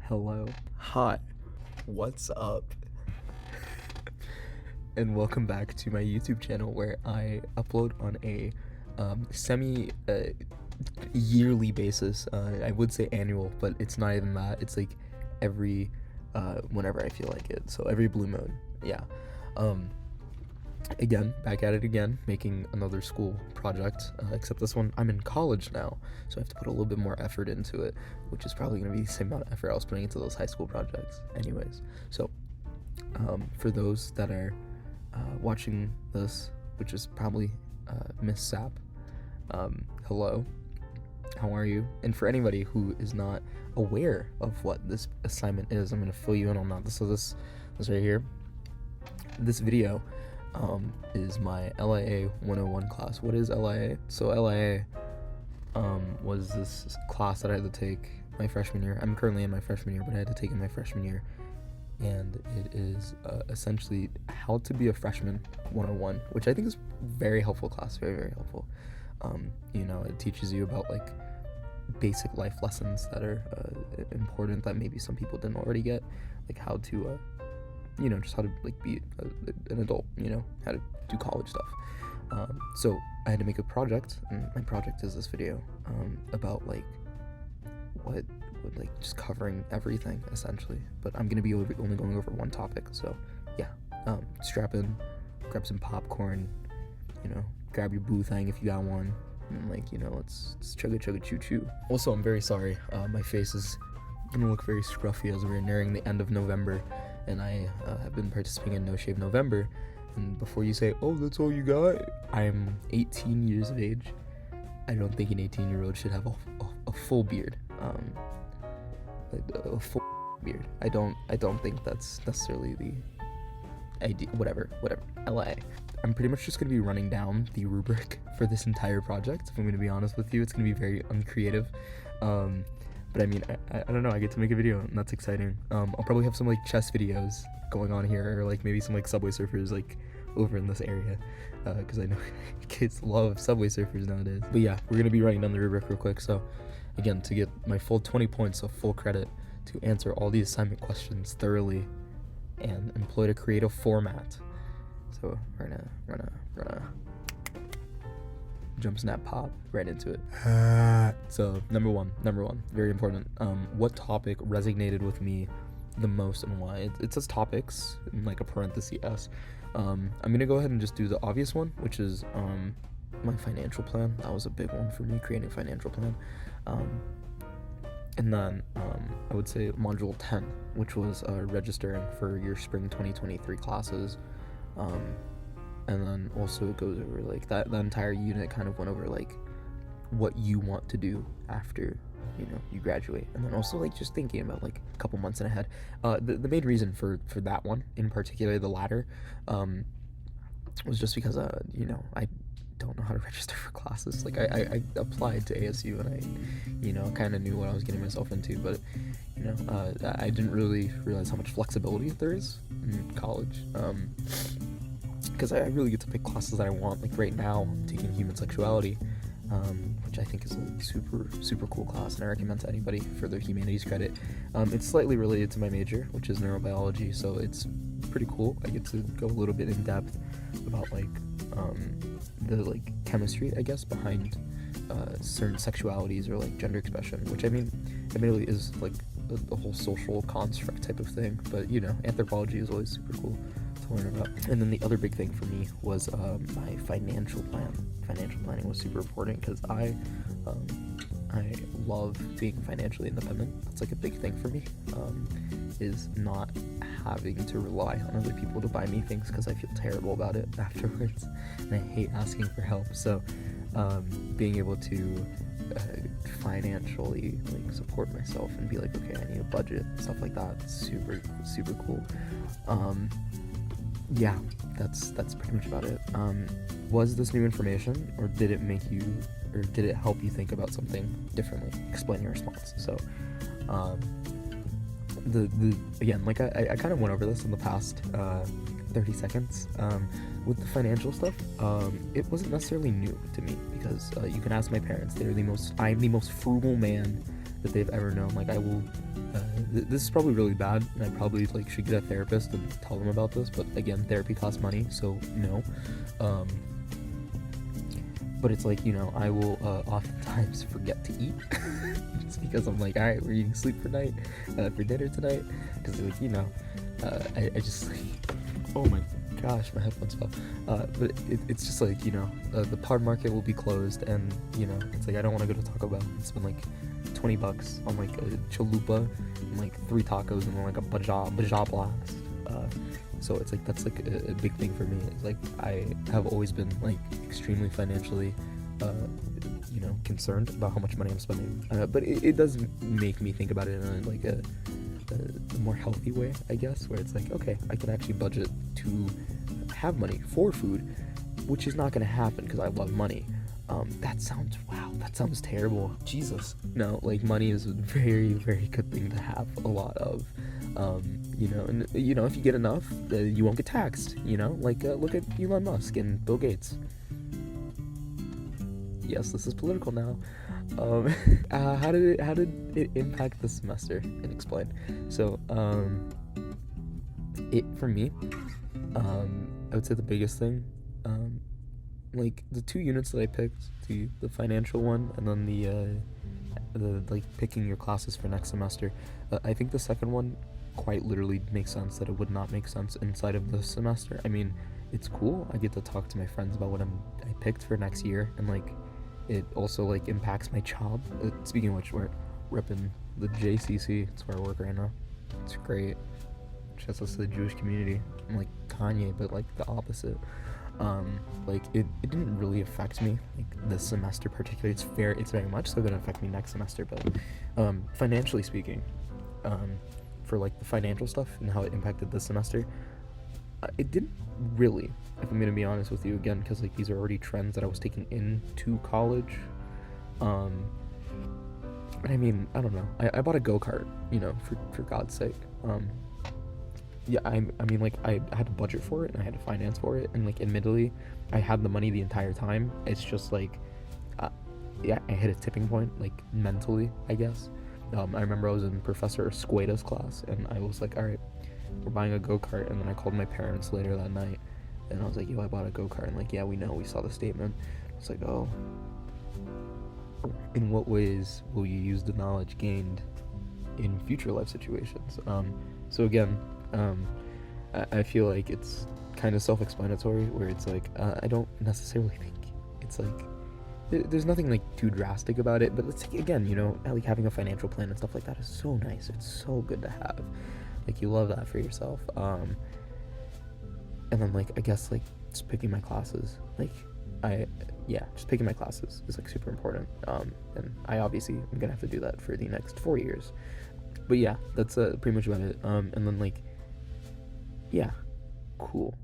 Hello. Hi. What's up? And welcome back to my YouTube channel where I upload on a semi yearly basis. I would say annual, but it's not even that. It's like every whenever I feel like it. So every blue moon. Yeah. Again, back at it again, making another school project, except this one I'm in college now, so I have to put a little bit more effort into it, which is probably going to be the same amount of effort I was putting into those high school projects anyways. So for those that are watching this, which is probably Miss Sap, hello, how are you? And for anybody who is not aware of what this assignment is, I'm going to fill you in on that. So this right here, this video is my LIA 101 class. What is LIA? So LIA was this class that I had to take my freshman year. I'm currently in my freshman year, but I had to take it my freshman year. And it is essentially how to be a freshman 101, which I think is very helpful class, very, very helpful. You know, it teaches you about like basic life lessons that are important that maybe some people didn't already get, like how to you know, just how to like be an adult, you know, how to do college stuff. So I had to make a project, and my project is this video about like what like just covering everything essentially. But I'm gonna be only going over one topic. So yeah, strap in, grab some popcorn, you know, grab your boo thing if you got one, and like, you know, let's chugga choo choo. Also, I'm very sorry. My face is gonna look very scruffy as we're nearing the end of November. And I have been participating in No Shave November. And before you say, oh, that's all you got, I'm 18 years of age. I don't think an 18-year-old should have a full beard. A full beard. I don't think that's necessarily the idea. Whatever. LA. I'm pretty much just going to be running down the rubric for this entire project. If I'm going to be honest with you, it's going to be very uncreative. But I mean, I don't know, I get to make a video, and that's exciting. I'll probably have some, like, chess videos going on here, or, like, maybe some, like, Subway Surfers, like, over in this area, because I know kids love Subway Surfers nowadays. But yeah, we're gonna be writing down the rubric real quick, so, again, to get my full 20 points of full credit to answer all the assignment questions thoroughly and employ a creative format. So, we're gonna jump, snap, pop right into it. So number one, very important. What topic resonated with me the most and why? It says topics in like a parenthesis S. I'm gonna go ahead and just do the obvious one, which is my financial plan. That was a big one for me, creating a financial plan. And then I would say module 10, which was registering for your spring 2023 classes. And then also it goes over like that entire unit kind of went over like what you want to do after, you know, you graduate. And then also like just thinking about like a couple months ahead. The main reason for that one in particular, the latter, was just because you know, I don't know how to register for classes. Like I applied to ASU and I, you know, kind of knew what I was getting myself into, but you know, I didn't really realize how much flexibility there is in college. Because I really get to pick classes that I want. Like right now, I'm taking human sexuality, which I think is a super cool class, and I recommend to anybody for their humanities credit. It's slightly related to my major, which is neurobiology, so it's pretty cool. I get to go a little bit in depth about like the like chemistry, I guess, behind certain sexualities or like gender expression, which I mean, admittedly is like a whole social construct type of thing, but you know, anthropology is always super cool to learn about. And then the other big thing for me was my financial plan. Financial planning was super important because I love being financially independent. That's like a big thing for me, is not having to rely on other people to buy me things because I feel terrible about it afterwards, and I hate asking for help. So being able to financially like support myself and be like, okay, I need a budget, stuff like that, super cool. Yeah, that's pretty much about it. Was this new information, or did it make you, or did it help you think about something differently? Explain your response. So again, like I kind of went over this in the past 30 seconds. With the financial stuff, it wasn't necessarily new to me because you can ask my parents. I'm the most frugal man that they've ever known. Like I will this is probably really bad, and I probably like should get a therapist and tell them about this, but again, therapy costs money, so no. But it's like, I will oftentimes forget to eat just because I'm like, all right, we're eating sleep for dinner tonight, because I just like, oh my gosh, my headphones fell. But it's just like, the pod market will be closed, and it's like I don't want to go to Taco Bell and spend like $20 on like a chalupa and like 3 tacos and then like a baja blast. So it's like that's like a big thing for me. It's like I have always been like extremely financially concerned about how much money I'm spending, but it does make me think about it in like a more healthy way, I guess, where it's like, okay, I can actually budget to have money for food, which is not going to happen because I love money. That sounds terrible. Jesus. No, like money is a very, very good thing to have a lot of. And if you get enough, you won't get taxed, like look at Elon Musk and Bill Gates. Yes, this is political now. How did it impact the semester? And explain. So, for me, I would say the biggest thing, like the 2 units that I picked, the financial one, and then the like picking your classes for next semester. I think the second one quite literally makes sense that it would not make sense inside of this semester. I mean, it's cool. I get to talk to my friends about what I picked for next year, and like it also like impacts my job. Speaking of which, we're repping the JCC. It's where I work right now. It's great. Shouts out to the Jewish community. I'm like Kanye, but like the opposite. Like it didn't really affect me like this semester particularly. It's very much so gonna affect me next semester, but financially speaking, for like the financial stuff and how it impacted this semester, it didn't really, if I'm gonna be honest with you again, because like these are already trends that I was taking into college. But I mean, I don't know, I bought a go-kart, for God's sake. Yeah, I mean, like, I had to budget for it, and I had to finance for it, and, like, admittedly, I had the money the entire time. It's just, like, I hit a tipping point, like, mentally, I guess. I remember I was in Professor Escueda's class, and I was like, all right, we're buying a go-kart, and then I called my parents later that night, and I was like, yo, I bought a go-kart, and, like, yeah, we know, we saw the statement. It's like, oh, in what ways will you use the knowledge gained in future life situations? So again, I feel like it's kind of self-explanatory, where it's like, I don't necessarily think it's like, there's nothing like too drastic about it, but let's take, again, like having a financial plan and stuff like that is so nice. It's so good to have. Like, you love that for yourself. And then like, I guess like just picking my classes, like just picking my classes is like super important. And I obviously am gonna have to do that for the next 4 years. But yeah, that's pretty much about it. And then like, yeah, cool.